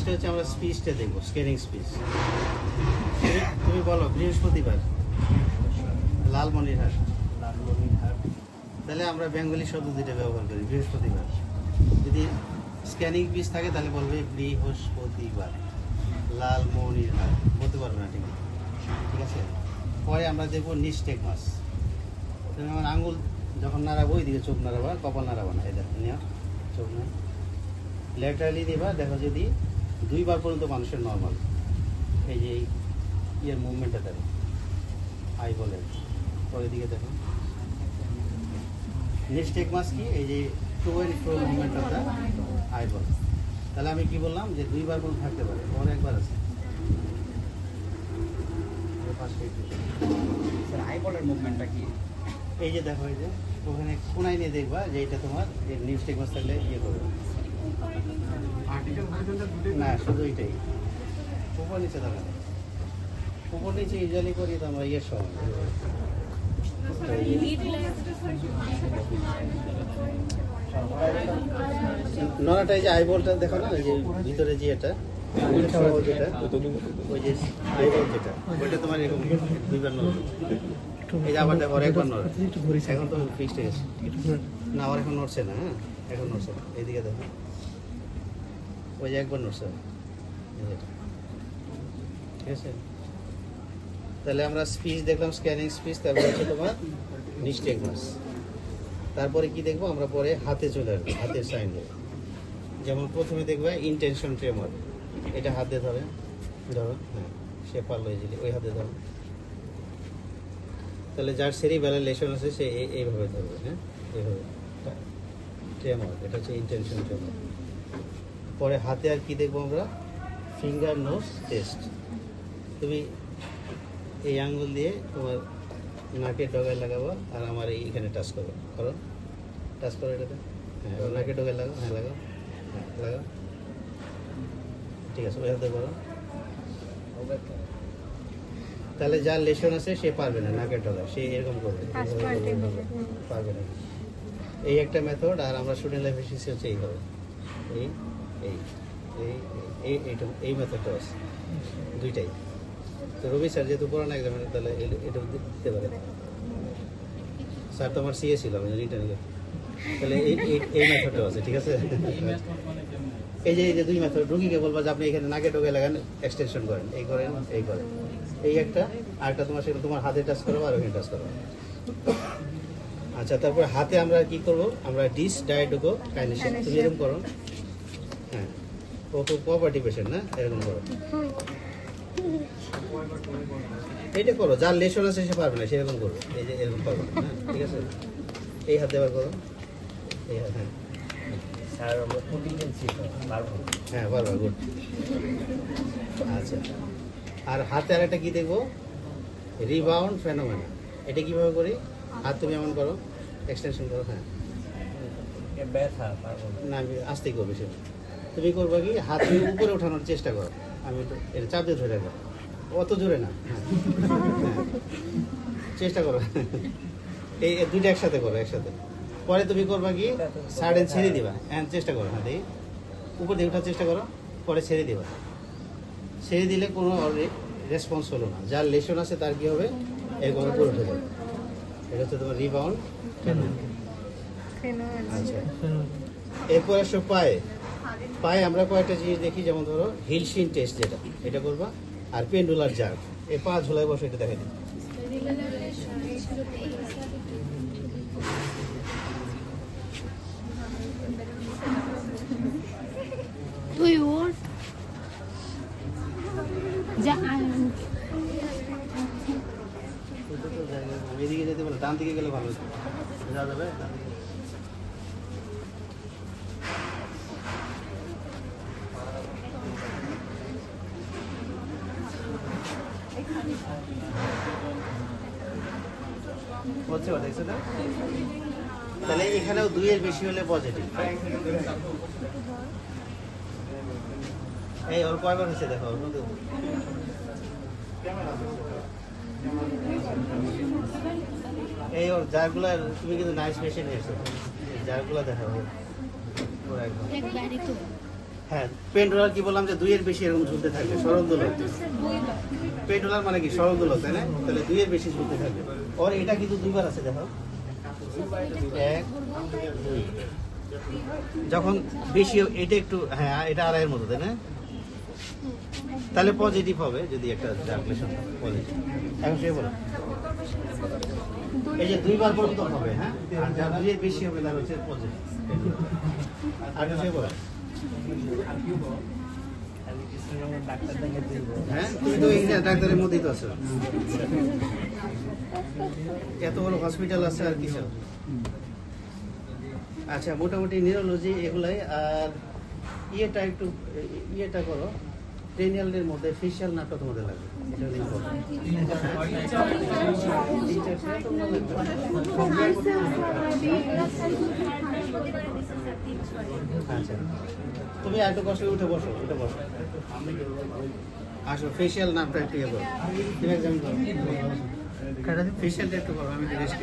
ফার্স্টে হচ্ছে আমরা স্পিচটা দেখবো, স্কেলিং স্পিচ। তুমি বলো বৃহস্পতিবার, লালমনিরহাট। তাহলে আমরা বেঙ্গলি শব্দ দুইটা ব্যবহার করি, বৃহস্পতিবার। যদি স্ক্যানিং পিস থাকে তাহলে বলবে বৃহস্পতিবার, লালমনিরহাট, বলতে পারবে না, ঠিক আছে? ঠিক আছে। পরে আমরা দেখবো নিস্টেগমাস। তুমি আমার আঙুল যখন নাড়াবো ওইদিকে চোখ নাড়াবা, কপাল নাড়াবা না, এই দেখো নিয়ে চোখ না ল্যাটারালি দিবা। দেখো যদি 2 বার পর্যন্ত মানুষের নর্মাল, এই যে ইয়ের মুভমেন্টটা দেখো, আই বলে পরের দিকে দেখো। নিস্টেগমাস কি? এই যে to and fro movement of the eyeball. তাহলে আমি কি বললাম যে 2 বার পর্যন্ত থাকতে পারে, পরে একবার আছে। স্যার আইবলের মুভমেন্টটা কি? এই যে দেখো, এই যে ওখানে কোনায় নিয়ে দেখবা যে এটা তোমার নিস্টেগমাস থাকলে ইয়ে করবে না, শুধু এইটাই উপর নিচে থাকা, উপর নিচে ইউজুয়ালি করি তো আমরা ইয়ের সময়। নড়াটা এই যে আইবলটা দেখো না, এই যে ভিতরে যে এটা যেটা, ওই যে আইবল যেটা, ওইটা তোমার এরকম 2 বার নড়বে। এই যে আবার দেখো একবার নড়ে, এখন তো ফিক্সড হয়ে গেছে না, আবার এখন নড়ছে না। হ্যাঁ, এখন নড়ছে না, এইদিকে দেখো, ওই যে একবার নড়ছে, ঠিক আছে। তাহলে আমরা স্পিচ দেখলাম, স্ক্যানিং স্পিচ, তারপরে হচ্ছে তোমার নিস্টেগমাস। তারপরে কি দেখবো আমরা? পরে হাতে চলে আসবো, হাতের সাইন। যেমন প্রথমে দেখবে ইন্টেনশন ট্রেমর, এটা হাত দিয়ে ধরে, ধরো, হ্যাঁ, সে পারলো ইজিলি, ওই হাতে ধরো। তাহলে যার সেরিবেলার লেশন আছে সে এইভাবে ধরবে, হ্যাঁ, এইভাবে ট্রেমর, এটা হচ্ছে ইন্টেনশন ট্রেমর। পরে হাতে আর কি দেখবো আমরা? Finger nose test. তুমি এই আঙ্গুল দিয়ে তোমার নাকের ডগায় লাগাবো আর আমার এইখানে টাচ করবো, করো, টাচ করো এটাতে, হ্যাঁ, এবার নাকের ডগায় লাগাও, হ্যাঁ লাগাও, হ্যাঁ লাগাও, ঠিক আছে, ওই হাতে করো। তাহলে যার লেশন আছে সে পারবে না নাকের ডগায়, সে এরকম করবে, পারবে না। এই একটা মেথড। আর আমরা স্টুডেন্ট লাইফে শিখছি হচ্ছে এইভাবে, এই এই এই এইটা, এই মেথডটা আছে দুইটাই। তো রবি স্যার যেহেতু পুরানো এক্সামিনার, তাহলে এটা দিতে পারে। স্যার তো আমার সিএ ছিল, আমি রিটার্ন, তাহলে এই মেথডটা আছে, ঠিক আছে। এই যে 2 মেথড, রুগীকে বলবা যে আপনি এখানে নাকে টোকে লাগান, এক্সটেনশন করেন, এই করেন, এই করেন, এই একটা। আরেকটা তোমার সেটা তোমার হাতে টাচ করবো আর ওখানে টাচ করবো। আচ্ছা, তারপরে হাতে আমরা কি করব? আমরা ডিস ডায়াডোগো কাইনেশন, তুমি এরকম করো, হ্যাঁ, ও তো প্রপার্টি পেশেন্ট না, এরকম করো, এইটা করো। যার লেশন আছে সে পারবে না, সেরকম করবে, এই যে এরকম পারবে না, হ্যাঁ, ঠিক আছে। এই হাতে আবার করো, এই হাত, হ্যাঁ হ্যাঁ, পারবা, গুড। আচ্ছা, আর হাতে আর একটা কি দেখবো? Rebound phenomena. এটা কিভাবে করি? হাত তুমি এমন করো, এক্সটেনশন করো, হ্যাঁ, না আমি আস্তেই করবি। সে তুমি করবা কি, হাত তুমি উপরে ওঠানোর চেষ্টা করো, আমি একটু এটা চাপ দিয়ে ধরে রাখবো, অত জোরে না, হ্যাঁ, চেষ্টা করো। এই দুইটা একসাথে করো, একসাথে। পরে তুমি করবা কি, সাইডে ছেড়ে দিবা, হ্যাঁ, চেষ্টা করো, হ্যাঁ, দেখি উপর দিয়ে ওঠার চেষ্টা করো, পরে ছেড়ে দিবা। ছেড়ে দিলে কোনো রেসপন্স হলো না, যার লেশন আছে তার কি হবে? এরকম উপরে উঠে যাবে। এটা হচ্ছে তোমার রিবাউন্ড। আচ্ছা, এরপর আসো পায়ে। পায়ে আমরা কয়েকটা জিনিস দেখি, যেমন ধরো হিলশিন টেস্ট, যেটা এটা করবা, আর পেন্ডুলার জার্ক। এই পা ঝোলায় বসে, এটা দেখে দিই। এদিকে যেতে বলে, ডান দিকে গেলে ভালো হতো, যাওয়া যাবে ডান দিকে। হচ্ছে, দেখছো না? তাহলে এখানেও 2 এর বেশি হলে পজিটিভ। এই ওর কয়বার হচ্ছে দেখো, এই ওর যারগুলা, তুমি কিন্তু নাইস মেশিন নিয়েছো, যারগুলা দেখো ওর একদম হ্যাঁ, পেন্ডুলার কি বললাম যে 2 এর বেশি এরকম ঝুলতে থাকবে, সরল দোলক। পেন্ডুলার মানে কি সরল দোলক, তাই না? তাহলে 2 এর বেশি ঝুলতে থাকবে। আর এটা কিন্তু দুইবার আছে, দেখো 1 2। যখন বেশি এটা একটু, হ্যাঁ এটা আড়াইয়ের মতো, তাই না? তাহলে পজিটিভ হবে যদি একটা জার্কুলেশন পজিটিভ। এখন সে বলো এই যে 2 বার পর্যন্ত হবে, হ্যাঁ, আর যা 2 এর বেশি হবে তার হচ্ছে পজিটিভ। আর সে বলো হ্যাঁ, তুমি তো এই যে ডাক্তারের মধ্যেই তো আছো, এত বড় হসপিটাল আছে আর কিছু। আচ্ছা, মোটামুটি নিউরোলজি এগুলাই। আর ইয়েটা করো, ক্রেনিয়ালের মধ্যে ফেশিয়াল নাটক তোমাদের লাগবে, এটা হলো important। আচ্ছা, তুমি আর একটু কষ্ট করে উঠে বসো। আসো, ফেশিয়াল নামটা একটু ইয়ে করো, তুমি একদম ফেশিয়ালটা একটু করো, আমি রেস্ট